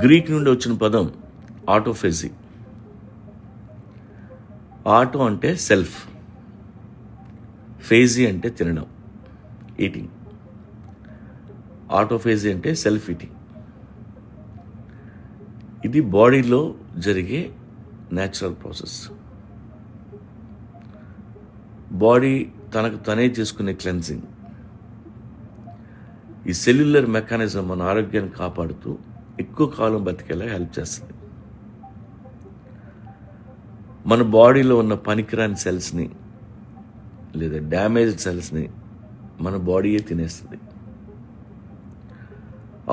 Greek నుండి వచ్చిన పదం ఆటోఫేజీ. ఆటో అంటే సెల్ఫ్, ఫేజీ అంటే తినడం, ఈటింగ్. ఆటోఫేజీ అంటే సెల్ఫ్ ఈటింగ్. ఇది బాడీలో జరిగే న్యాచురల్ ప్రాసెస్. బాడీ తనకు తనే చేసుకునే క్లెన్సింగ్. ఈ సెల్యులర్ మెకానిజం మన ఆరోగ్యాన్ని కాపాడుతూ ఎక్కువ కాలం బతికేలా హెల్ప్ చేస్తుంది. మన బాడీలో ఉన్న పనికిరాని సెల్స్ని లేదా డ్యామేజ్డ్ సెల్స్ని మన బాడీయే తినేస్తుంది.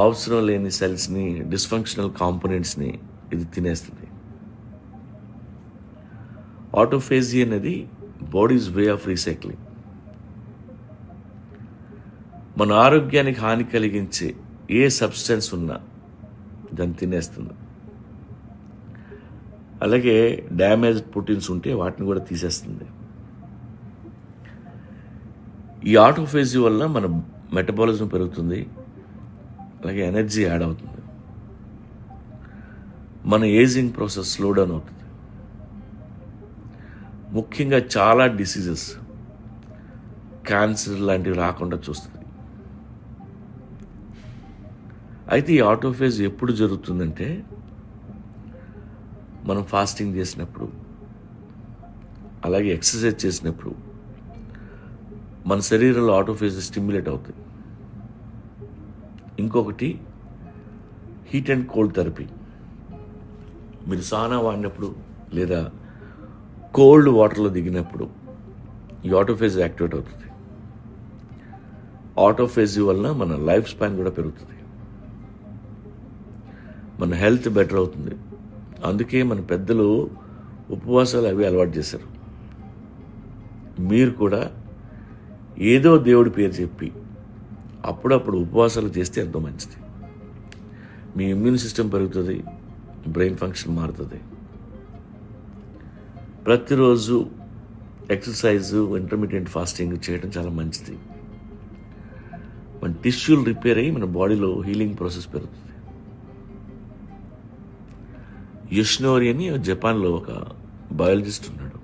అవసరం లేని సెల్స్ని, డిస్ఫంక్షనల్ కాంపోనెంట్స్ని ఇది తినేస్తుంది. ఆటోఫేజీ అనేది బాడీస్ వే ఆఫ్ రీసైక్లింగ్. మన ఆరోగ్యానికి హాని కలిగించే ఏ సబ్స్టెన్స్ ఉన్నా దాన్ని తినేస్తుంది. అలాగే డ్యామేజ్డ్ ప్రోటీన్స్ ఉంటే వాటిని కూడా తీసేస్తుంది. ఈ ఆటోఫేజీ వల్ల మన మెటబాలిజం పెరుగుతుంది, అలాగే ఎనర్జీ యాడ్ అవుతుంది. మన ఏజింగ్ ప్రాసెస్ స్లో డౌన్ అవుతుంది. ముఖ్యంగా చాలా డిసీజెస్, క్యాన్సర్ లాంటివి రాకుండా చూస్తుంది. అయితే ఈ ఆటోఫేజ్ ఎప్పుడు జరుగుతుందంటే మనం ఫాస్టింగ్ చేసినప్పుడు, అలాగే ఎక్సర్సైజ్ చేసినప్పుడు మన శరీరంలో ఆటోఫేజ్ స్టిమ్యులేట్ అవుతుంది. ఇంకొకటి హీట్ అండ్ కోల్డ్ థెరపీ. మీరు సానా వాడినప్పుడు లేదా కోల్డ్ వాటర్లో దిగినప్పుడు ఈ ఆటోఫేజ్ యాక్టివేట్ అవుతుంది. ఆటోఫేజీ వలన మన లైఫ్ స్పాన్ కూడా పెరుగుతుంది, మన హెల్త్ బెటర్ అవుతుంది. అందుకే మన పెద్దలు ఉపవాసాలు అవి అలవాటు చేశారు. మీరు కూడా ఏదో దేవుడి పేరు చెప్పి అప్పుడప్పుడు ఉపవాసాలు చేస్తే ఎంతో మంచిది. మీ ఇమ్యూన్ సిస్టమ్ పెరుగుతుంది, బ్రెయిన్ ఫంక్షన్ మారుతుంది. ప్రతిరోజు ఎక్సర్సైజు, ఇంటర్మీడియట్ ఫాస్టింగ్ చేయడం చాలా మంచిది. మన టిష్యూలు రిపేర్ అయ్యి మన బాడీలో హీలింగ్ ప్రాసెస్ పెరుగుతుంది. యోషినోరి అని జపాన్లో ఒక బయాలజిస్ట్ ఉన్నాడు.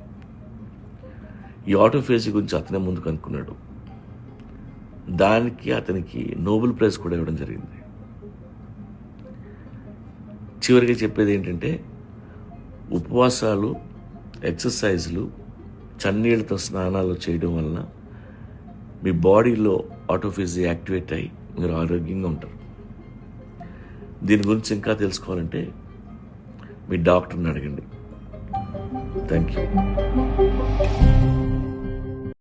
ఈ ఆటోఫేజీ గురించి అతనే ముందు కనుక్కున్నాడు. దానికి అతనికి నోబెల్ ప్రైజ్ కూడా ఇవ్వడం జరిగింది. చివరిగా చెప్పేది ఏంటంటే, ఉపవాసాలు, ఎక్సర్సైజులు, చన్నీళ్ళతో స్నానాలు చేయడం వలన మీ బాడీలో ఆటోఫేజీ యాక్టివేట్ అయ్యి మీరు ఆరోగ్యంగా ఉంటారు. దీని గురించి ఇంకా తెలుసుకోవాలంటే మీ డాక్టర్ని అడగండి. Thank you.